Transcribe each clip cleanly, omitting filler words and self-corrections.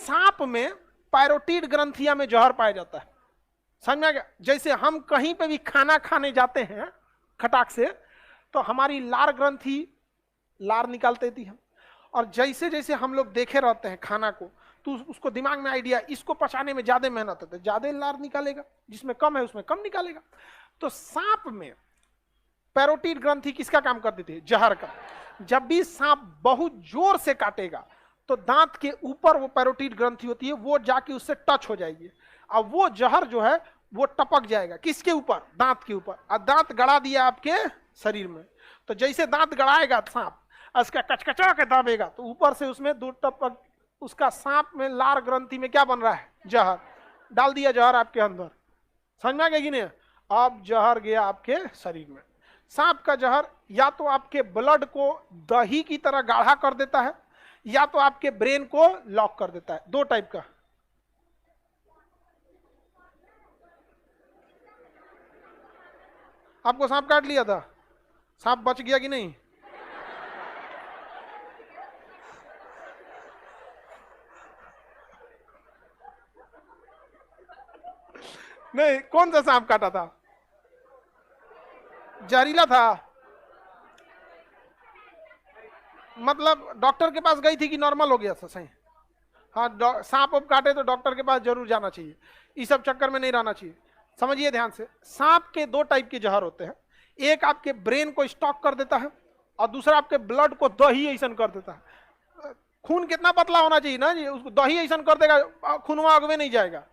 सांप में पैरोटीड ग्रंथिया में जहर पाया जाता है, समझ में आ गया। जैसे हम कहीं पे भी खाना खाने जाते हैं खटाक से, तो हमारी लार ग्रंथि लार निकाल देती है, और जैसे जैसे हम लोग देखे रहते हैं खाना को, तो उसको दिमाग में आइडिया, इसको पचाने में ज्यादा मेहनत है तो ज्यादा लार निकालेगा, जिसमें कम है उसमें कम निकालेगा। तो सांप में पैरोटीड ग्रंथि किसका काम कर देती है? जहर का। जब भी सांप बहुत जोर से काटेगा तो दांत के ऊपर वो पैरोटीड ग्रंथि होती है, वो जाके उससे टच हो जाएगी, अब वो जहर जो है वो टपक जाएगा किसके ऊपर? दांत के ऊपर। और दांत गड़ा दिया आपके शरीर में, तो जैसे दांत गड़ाएगा सांप, उसका कचकचा के दाबेगा, तो ऊपर से उसमें दो टपक, उसका सांप में लार ग्रंथि में क्या बन रहा है? जहर। डाल दिया जहर आपके अंदर, समझ में आ गया कि नहीं? अब जहर गया आपके शरीर में। सांप का जहर या तो आपके ब्लड को दही की तरह गाढ़ा कर देता है, या तो आपके ब्रेन को लॉक कर देता है। दो टाइप का। आपको सांप काट लिया था, सांप बच गया कि नहीं? नहीं, कौन सा सांप काटा था? जहरीला था? मतलब डॉक्टर के पास गई थी कि नॉर्मल हो गया था? सही। हाँ, सांप अब काटे तो डॉक्टर के पास जरूर जाना चाहिए, इस सब चक्कर में नहीं रहना चाहिए। समझिए ध्यान से, सांप के दो टाइप के जहर होते हैं, एक आपके ब्रेन को स्टॉक कर देता है, और दूसरा आपके ब्लड को दही ऐसा कर देता है। खून कितना पतला होना चाहिए ना जी, उसको दही ऐसा कर देगा, खूनवा आगे नहीं जाएगा,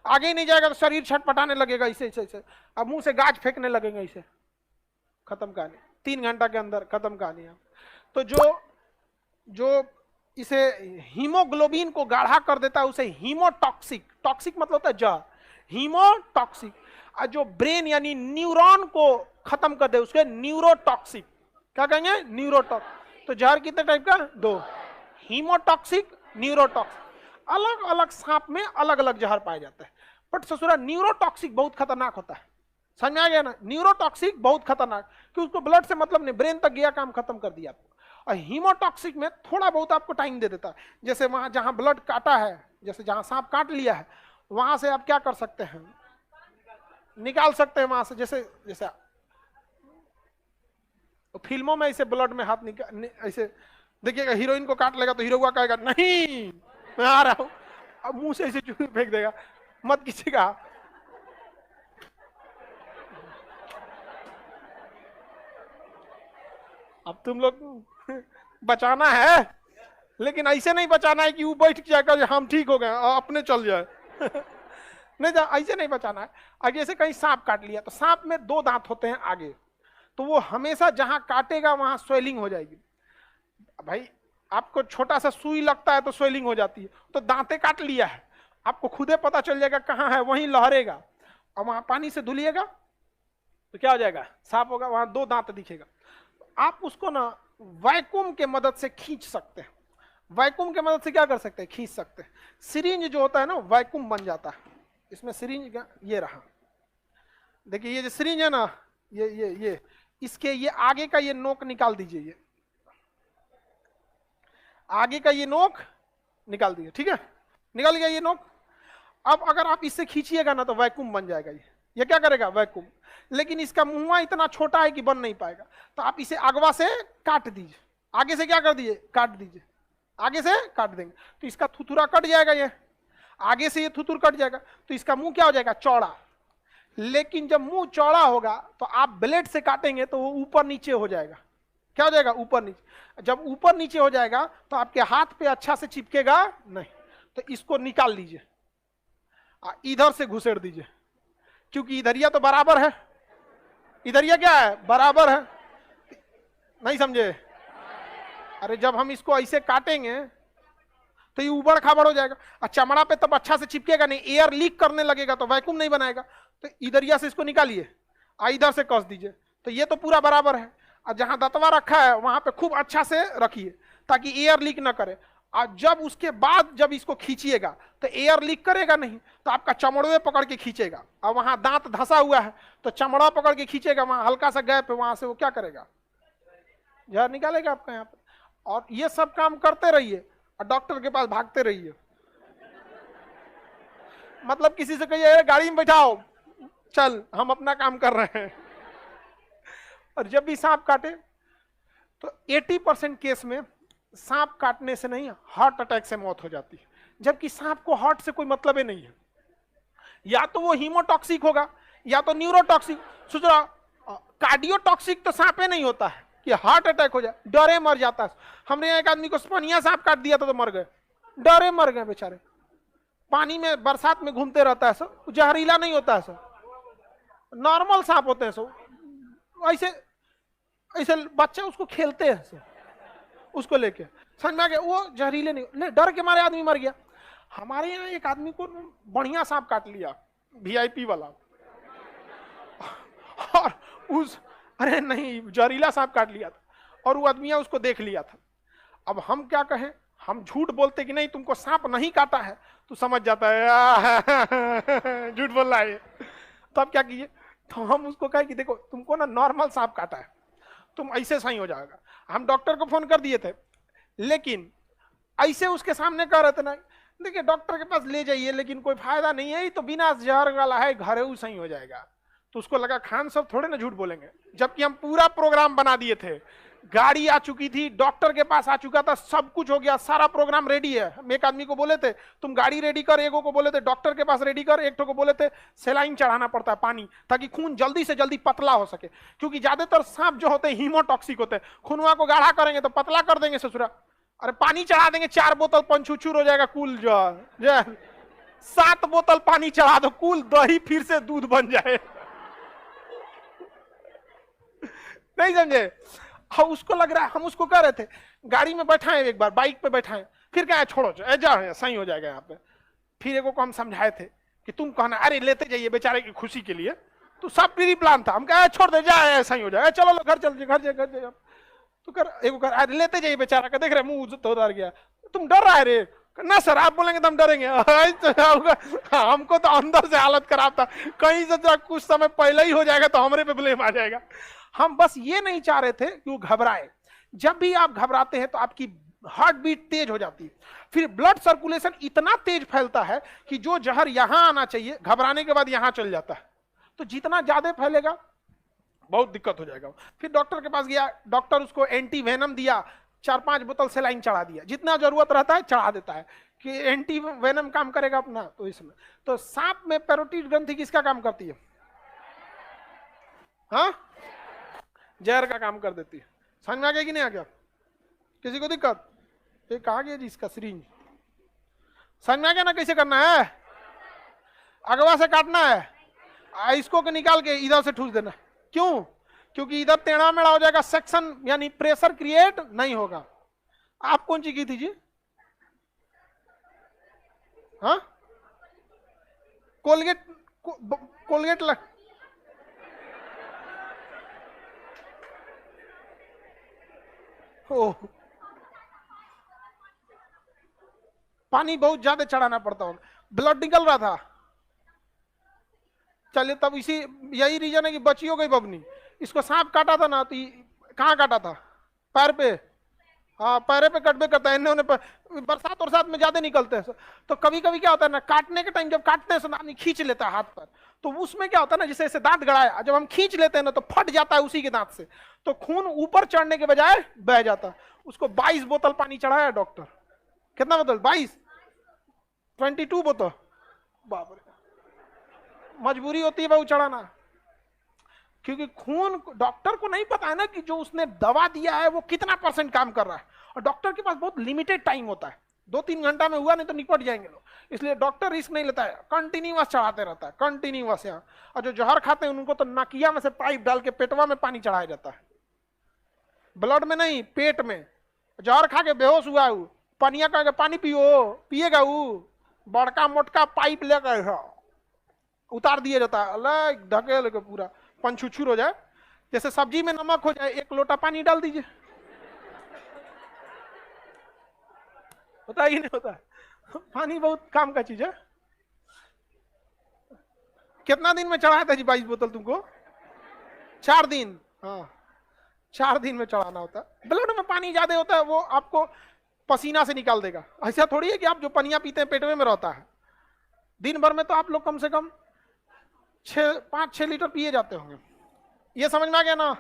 आगे ही नहीं जाएगा तो शरीर छटपटाने लगेगा ऐसे ऐसे ऐसे, अब मुंह से गाज फेंकने लगेगा ऐसे, खत्म कहानी। 3 घंटा के अंदर खत्म कहानी। तो जो इसे हीमोग्लोबिन को गाढ़ा कर देता है उसे हीमोटॉक्सिक, टॉक्सिक मतलब होता है जहर, हीमोटॉक्सिक। और जो ब्रेन यानी न्यूरॉन को खत्म कर दे उसके न्यूरोटॉक्सिक। क्या कहेंगे? न्यूरोटॉक्सिक। तो जहर कितने टाइप का? 2, हीमोटॉक्सिक, न्यूरोटॉक्सिक। अलग अलग सांप में अलग अलग जहर पाया जाता है, बट ससुरा न्यूरोटॉक्सिक बहुत खतरनाक होता है। समझ में आ गया ना? न्यूरोटॉक्सिक बहुत खतरनाक, कि उसको ब्लड से मतलब नहीं, ब्रेन तक गया, काम खत्म कर दिया आपको। और हीमोटॉक्सिक में थोड़ा बहुत आपको टाइम दे देता है, जैसे वहां जहां ब्लड काटा है, जैसे जहां सांप काट लिया है, वहां से आप क्या कर सकते हैं? निकाल सकते हैं वहां से। जैसे जैसे फिल्मों में ऐसे ब्लड में हाथ निकाल, ऐसे देखिएगा, हीरोइन को काट लेगा तो हीरो कहेगा नहीं मैं आ रहा हूं, अब मुंह से ऐसे चूहे फेंक देगा, मत किसी का। अब तुम लोग बचाना है, लेकिन ऐसे नहीं बचाना है कि वो बैठ जाएगा हम ठीक हो गए अपने चल जाए नहीं, ऐसे नहीं बचाना है। आगे से कहीं सांप काट लिया, तो सांप में 2 दांत होते हैं आगे, तो वो हमेशा जहां काटेगा वहां स्वेलिंग हो जाएगी। भाई आपको छोटा सा सुई लगता है तो स्वेलिंग हो जाती है, तो दांते काट लिया है, आपको खुदे पता चल जाएगा कहां है, वहीं लहरेगा, और वहां पानी से धुलिएगा तो क्या हो जाएगा? सांप होगा, वहां 2 दांत दिखेगा। आप उसको ना वैक्यूम के मदद से खींच सकते हैं। वैक्यूम के मदद से क्या कर सकते हैं? खींच सकते हैं। सिरिंज जो होता है ना, वैक्यूम बन जाता है। इसमें सिरिंज का ये रहा, देखिए ये जो सिरिंज है ना, ये इसके ये आगे का ये नोक निकाल दीजिए, ये आगे का ये नोक निकाल दीजिए, ठीक है? निकल गया ये नोक। अब अगर आप इससे खींचिएगा ना तो वैक्यूम बन जाएगा। ये क्या करेगा? वैक्यूम। लेकिन इसका मुंह इतना छोटा है कि बन नहीं पाएगा, तो आप इसे अगवा से काट दीजिए, आगे से क्या कर दीजिए? काट दीजिए, आगे से काट देंगे तो इसका थुथुरा कट जाएगा, ये आगे से ये थुथुर कट जाएगा, तो इसका मुंह क्या हो जाएगा? चौड़ा। लेकिन जब मुंह चौड़ा होगा तो आप ब्लेड से काटेंगे तो वो ऊपर नीचे हो जाएगा। क्या हो जाएगा? ऊपर नीचे। जब ऊपर नीचे हो जाएगा तो आपके हाथ पे अच्छा से चिपकेगा नहीं, तो इसको निकाल लीजिए, इधर से घुसेड़ दीजिए, क्योंकि इधरिया तो बराबर है, इधरिया क्या है? बराबर है। नहीं समझे? अरे जब हम इसको ऐसे काटेंगे तो ये उबड़ खाबड़ हो जाएगा, और चमड़ा पे तब अच्छा से चिपकेगा नहीं, एयर लीक करने लगेगा तो वैक्यूम नहीं बनाएगा। तो इधरिया से इसको निकालिए, इधर से कस दीजिए, तो ये तो पूरा बराबर है। और जहां दतवा रखा है वहां पे खूब अच्छा से रखिए ताकि एयर लीक ना करे। और जब उसके बाद जब इसको खींचिएगा तो एयर लीक करेगा नहीं, तो आपका चमड़े पकड़ के खींचेगा, और वहां दांत धंसा हुआ है तो चमड़ा पकड़ के खींचेगा, वहां हल्का सा गैप है, वहां से वो क्या करेगा? जहर निकालेगा आपका यहाँ पे। और ये सब काम करते रहिए और डॉक्टर के पास भागते रहिए। मतलब किसी से कहिए गाड़ी में बैठाओ, चल हम अपना काम कर रहे हैं। और जब भी सांप काटे तो 80% केस में सांप काटने से नहीं, हार्ट अटैक से मौत हो जाती है, जबकि सांप को हार्ट से कोई मतलब ही नहीं है। या तो वो हीमोटॉक्सिक होगा या तो न्यूरोटॉक्सिक। सोच रहा, कार्डियोटॉक्सिक तो सांपे नहीं होता है कि हार्ट अटैक हो जाए, डरे मर जाता है। हमने एक आदमी को स्पनिया सांप काट दिया था तो मर गए, डरे मर गए बेचारे। पानी में बरसात में घूमते रहता है सब, जहरीला नहीं होता है सब, नॉर्मल सांप होते हैं सब। ऐसे ऐसे बच्चे उसको खेलते हैं सब, उसको लेके समझ में आ गया, वो जहरीले नहीं, डर के मारे आदमी मर गया। हमारे यहाँ एक आदमी को बढ़िया सांप काट लिया, वीआईपी वाला, और उस अरे नहीं जहरीला सांप काट लिया था, और वो आदमी उसको देख लिया था। अब हम क्या कहें, हम झूठ बोलते कि नहीं तुमको सांप नहीं काटा है, तो समझ जाता है झूठ बोल रहा है। तो अब क्या किए, तो हम उसको कहे कि देखो तुमको ना नॉर्मल सांप काटा है, तुम ऐसे सही हो जाएगा। हम डॉक्टर को फोन कर दिए थे, लेकिन ऐसे उसके सामने कह रहे थे ना, देखिए डॉक्टर के पास ले जाइए लेकिन कोई फायदा नहीं है, तो बिना जहर वाला है, घरेलू सही हो जाएगा। तो उसको लगा खान साहब थोड़े ना झूठ बोलेंगे, जबकि हम पूरा प्रोग्राम बना दिए थे, गाड़ी आ चुकी थी, डॉक्टर के पास आ चुका था, सब कुछ हो गया, सारा प्रोग्राम रेडी है। हम एक आदमी को बोले थे तुम गाड़ी रेडी कर, एक को बोले थे डॉक्टर के पास रेडी कर, एक को बोले थे सेलाइन चढ़ाना पड़ता है पानी, ताकि खून जल्दी से जल्दी पतला हो सके, क्योंकि ज्यादातर सांप जो होते हैं हीमोटॉक्सिक होते हैं, खूनवा को गाढ़ा करेंगे तो पतला कर देंगे ससुरा। अरे पानी चढ़ा देंगे 4 बोतल पंचुचूर हो जाएगा कुल, जो 7 बोतल पानी चढ़ा दो कुल दही फिर से दूध बन जाए। नहीं समझे, हाँ उसको लग रहा है, हम उसको कह रहे थे गाड़ी में बैठाएं, एक बार बाइक पे बैठाएं, फिर क्या है छोड़ो जा सही हो जाएगा यहाँ पे। फिर एक को हम समझाए थे कि तुम कहना अरे लेते जाइए बेचारे की खुशी के लिए, तो सब प्री प्लान था, हम कहा छोड़ दे जाए सही हो जाए, चलो घर चल घर तो कर एक कर अरे लेते जाइए बेचारा का, देख रहे मुंह तो डर गया, तुम डर रहा है रे ना सर, आप बोलेंगे तो हम डरेंगे। हमको तो अंदर से हालत खराब था, कहीं से कुछ समय पहले ही हो जाएगा तो हमारे पे ब्लेम आ जाएगा। हम बस ये नहीं चाह रहे थे कि वो घबराए। जब भी आप घबराते हैं तो आपकी हार्ट बीट तेज हो जाती है, फिर ब्लड सर्कुलेशन इतना तेज फैलता है कि जो जहर यहां आना चाहिए घबराने के बाद यहां चल जाता है, तो जितना ज्यादा फैलेगा बहुत दिक्कत हो जाएगा। फिर डॉक्टर के पास गया, डॉक्टर उसको एंटी वेनम दिया, 4-5 बोतल सेलाइन चढ़ा दिया, जितना जरूरत रहता है चढ़ा देता है कि एंटी वेनम काम करेगा अपना। तो इसमें तो सांप में पैरोटिड ग्रंथि किसका काम करती है, हाँ जहर का काम कर देती है। समझ में आ गया कि नहीं आ गया, किसी को दिक्कत, ये कहा गया जी इसका सिरिंज समझ में आ गया ना, कैसे करना है, अगवा से काटना है, इसको निकाल के इधर से ठूस देना। क्यों, क्योंकि इधर टेढ़ा मेढ़ा हो जाएगा, सेक्शन यानी प्रेशर क्रिएट नहीं होगा। आप कौन सी की थी जी, हाँ कोलगेट, कोलगेट लग पानी बहुत ज्यादा चढ़ाना पड़ता होगा, ब्लड निकल रहा था। चलिए तब इसी यही रीजन है कि बची हो गई बबनी। इसको सांप काटा था ना, तो कहाँ काटा था, पैर पे, हाँ पैरे पे कटबे करता है, इन्होंने बरसात और साथ में ज्यादा निकलते हैं। तो कभी कभी क्या होता है ना, काटने के टाइम जब काटते हैं आदमी खींच लेता है हाथ पर, तो उसमें क्या होता है ना, जैसे ऐसे दांत गड़ाया, जब हम खींच लेते हैं ना तो फट जाता है उसी के दांत से, तो खून ऊपर चढ़ने के बजाय बह जाता है। उसको 22 बोतल पानी चढ़ाया डॉक्टर, कितना बोतल, 22 बोतल, बाप रे, मजबूरी होती है बहुत चढ़ाना, क्योंकि खून डॉक्टर को नहीं पता है ना कि जो उसने दवा दिया है वो कितना % काम कर रहा है, और डॉक्टर के पास बहुत लिमिटेड टाइम होता है, 2-3 घंटा में हुआ नहीं तो निपट जाएंगे लोग, इसलिए डॉक्टर रिस्क नहीं लेता है, कंटिन्यूअस चढ़ाते रहता है कंटिन्यूअस यहाँ। और जो जहर खाते हैं उनको तो नाकिया में से पाइप डाल के पेटवा में पानी चढ़ाया जाता है, ब्लड में नहीं पेट में। जहर खा के बेहोश हुआ है, पनिया कह पानी पियो, पिएगा वो बड़का मोटका पाइप लेकर उतार दिया जाता है, अलग ढकेल के पूरा पंचुचूर हो जाए, जैसे सब्जी में नमक हो जाए, 1 लोटा पानी डाल दीजिए, होता है कि नहीं होता है? पानी बहुत काम का चीज है। कितना दिन में चढ़ाया था जी 22 बोतल तुमको, 4 दिन, हाँ 4 दिन में चढ़ाना होता है। ब्लड में पानी ज्यादा होता है, वो आपको पसीना से निकाल देगा, ऐसा थोड़ी है कि आप जो पनिया पीते हैं पेटवे में रहता है, दिन भर में तो आप लोग कम से कम 5-6 लीटर पिए जाते होंगे। ये समझ में आ गया ना।